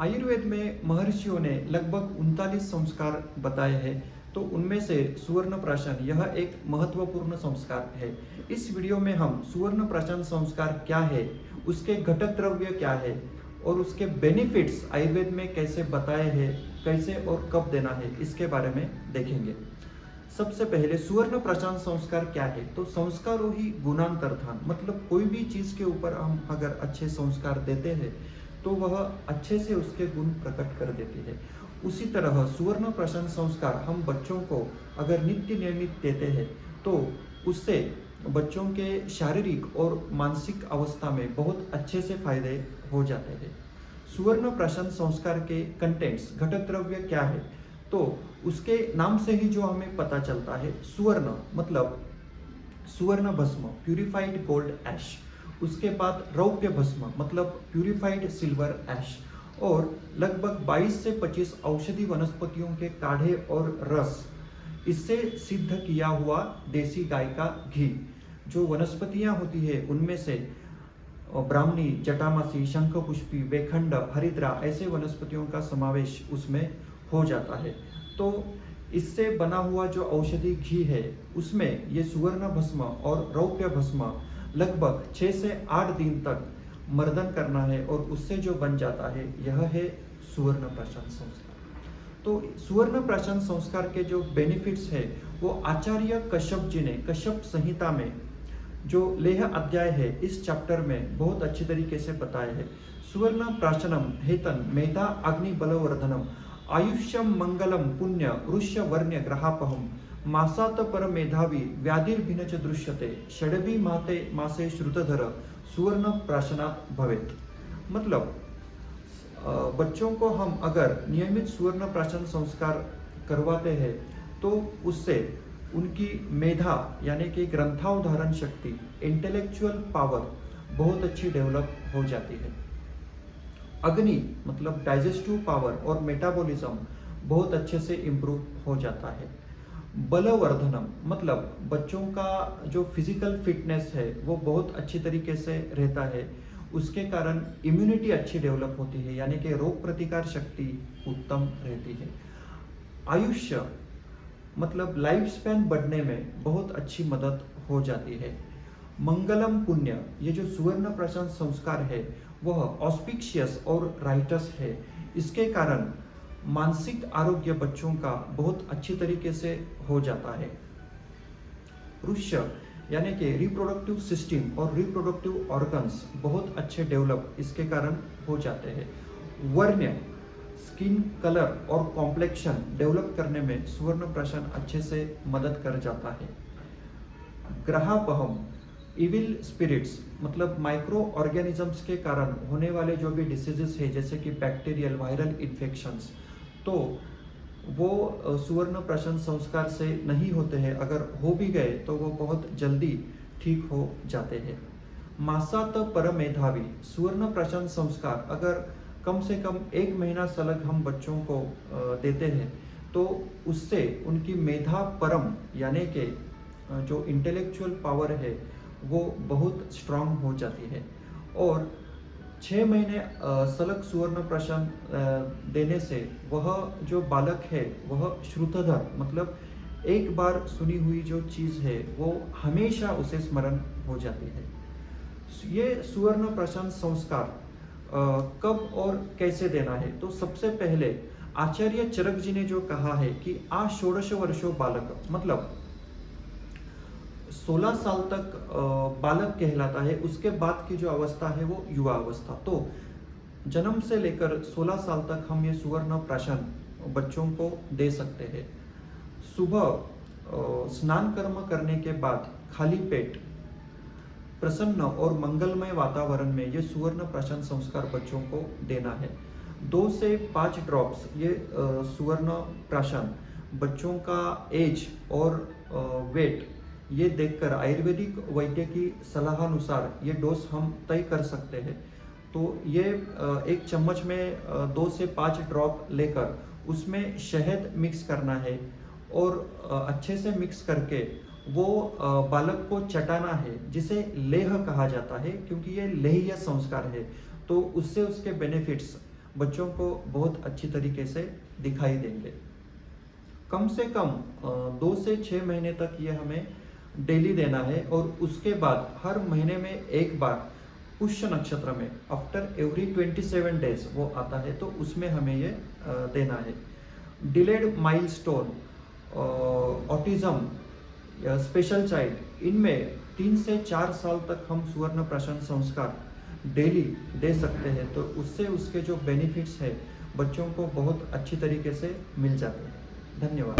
आयुर्वेद में महर्षियों ने लगभग 39 संस्कार बताए हैं, तो उनमें से सुवर्ण प्राशन यह एक महत्वपूर्ण संस्कार है। इस वीडियो में हम सुवर्ण प्राशन संस्कार क्या है, उसके घटक द्रव्य क्या है और उसके बेनिफिट्स आयुर्वेद में कैसे बताए हैं, कैसे और कब देना है, इसके बारे में देखेंगे। सबसे पहले सुवर्ण प्राशन संस्कार क्या है, तो संस्कारों ही गुणांतरधान, मतलब कोई भी चीज के ऊपर हम अगर अच्छे संस्कार देते हैं तो वह अच्छे से उसके गुण प्रकट कर देती है। उसी तरह सुवर्ण प्राशन संस्कार हम बच्चों को अगर नित्य नियमित देते हैं तो उससे बच्चों के शारीरिक और मानसिक अवस्था में बहुत अच्छे से फायदे हो जाते हैं। सुवर्ण प्राशन संस्कार के कंटेंट्स, घटक द्रव्य क्या है, तो उसके नाम से ही जो हमें पता चलता है, सुवर्ण मतलब सुवर्ण भस्म, प्यूरिफाइड गोल्ड ऐश। उसके बाद रौप्य भस्म मतलब प्यूरिफाइड सिल्वर ऐश, और लगभग 22 से 25 औषधि वनस्पतियों के काढ़े और रस, इससे सिद्ध किया हुआ देसी गाय का घी। जो वनस्पतियां होती है उनमें से ब्राह्मणी, जटामासी, शंखपुष्पी, वेखंड, हरिद्रा ऐसे वनस्पतियों का समावेश उसमें हो जाता है। तो इससे बना हुआ जो औषधि घी है उसमें ये सुवर्ण भस्म और रौप्य भस्म लगभग 6 से 8 दिन तक मर्दन करना है, और उससे जो बन जाता है यह है सुवर्ण प्राशन संस्कार। तो सुवर्ण प्राशन संस्कार के जो बेनिफिट्स है वो आचार्य कश्यप जी ने कश्यप संहिता में जो लेह अध्याय है इस चैप्टर में बहुत अच्छी तरीके से बताया है। सुवर्ण प्राशनम हेतन मेधा अग्नि बलवर्धनम आयुष्यम मंगलम पुण्य ऋष्य वर्ण्य ग्रहापहम मासात पर मेधावी व्याधिर्भिन्न च दृश्यते षडभी माते मासे श्रुतधर सुवर्ण प्राशनात भवेत। मतलब बच्चों को हम अगर नियमित सुवर्ण प्राशन संस्कार करवाते हैं तो उससे उनकी मेधा यानी कि ग्रंथावधारण शक्ति, इंटेलेक्चुअल पावर बहुत अच्छी डेवलप हो जाती है। अग्नि मतलब डाइजेस्टिव पावर और मेटाबॉलिज्म बहुत अच्छे से इम्प्रूव हो जाता है। बलवर्धनम मतलब बच्चों का जो फिजिकल फिटनेस है वो बहुत अच्छी तरीके से रहता है, उसके कारण इम्यूनिटी अच्छी डेवलप होती है, यानी कि रोग प्रतिकार शक्ति उत्तम रहती है। आयुष्य मतलब लाइफ स्पैन बढ़ने में बहुत अच्छी मदद हो जाती है। मंगलम पुण्य, ये जो सुवर्ण प्राशन संस्कार है वह ऑस्पिशियस और राइटस है, इसके कारण मानसिक आरोग्य बच्चों का बहुत अच्छी तरीके से हो जाता है। पुरुष यानी कि रिप्रोडक्टिव सिस्टम और रिप्रोडक्टिव ऑर्गन्स बहुत अच्छे डेवलप इसके कारण हो जाते हैं। वर्ण्य स्किन कलर और कॉम्प्लेक्शन डेवलप करने में सुवर्ण प्राशन अच्छे से मदद कर जाता है। ग्रहापहम इविल स्पिरिट्स मतलब माइक्रो ऑर्गेनिजम्स के कारण होने वाले जो भी डिसीजेस है जैसे कि बैक्टीरियल वायरल इन्फेक्शंस, तो वो सुवर्ण प्राशन संस्कार से नहीं होते हैं, अगर हो भी गए तो वो बहुत जल्दी ठीक हो जाते हैं। मासात पर मेधावी, सुवर्ण प्राशन संस्कार अगर कम से कम 1 महीना सलग हम बच्चों को देते हैं तो उससे उनकी मेधा परम यानी कि जो इंटेलेक्चुअल पावर है वो बहुत स्ट्रांग हो जाती है। और 6 महीने सलग सुवर्ण प्राशन देने से वह जो बालक है वह श्रुतधर मतलब एक बार सुनी हुई जो चीज़ है वो हमेशा उसे स्मरण हो जाती है। ये सुवर्ण प्राशन संस्कार कब और कैसे देना है, तो सबसे पहले आचार्य चरक जी ने जो कहा है कि आ 16 वर्षों बालक, मतलब 16 साल तक बालक कहलाता है, उसके बाद की जो अवस्था है वो युवा अवस्था। तो जन्म से लेकर 16 साल तक हम ये सुवर्ण प्राशन बच्चों को दे सकते हैं। सुबह स्नान कर्म करने के बाद खाली पेट प्रसन्न और मंगलमय वातावरण में ये सुवर्ण प्राशन संस्कार बच्चों को देना है। 2 से 5 ड्रॉप्स ये सुवर्ण प्राशन बच्चों का एज और वेट ये देखकर आयुर्वेदिक वैद्य की सलाहानुसार ये डोज हम तय कर सकते हैं। तो ये 1 चम्मच में 2 से 5 ड्रॉप लेकर उसमें शहद मिक्स करना है, और अच्छे से मिक्स करके वो बालक को चटाना है, जिसे लेह कहा जाता है क्योंकि ये लेह्य संस्कार है। तो उससे उसके बेनिफिट्स बच्चों को बहुत अच्छी तरीके से दिखाई देंगे। कम से कम 2 से 6 महीने तक ये हमें डेली देना है और उसके बाद हर महीने में एक बार पुष्य नक्षत्र में आफ्टर एवरी 27 डेज वो आता है, तो उसमें हमें ये देना है। Delayed milestone, autism, special child, इनमें 3 से 4 साल तक हम सुवर्ण प्राशन संस्कार डेली दे सकते हैं, तो उससे उसके जो बेनिफिट्स है बच्चों को बहुत अच्छी तरीके से मिल जाते हैं। धन्यवाद।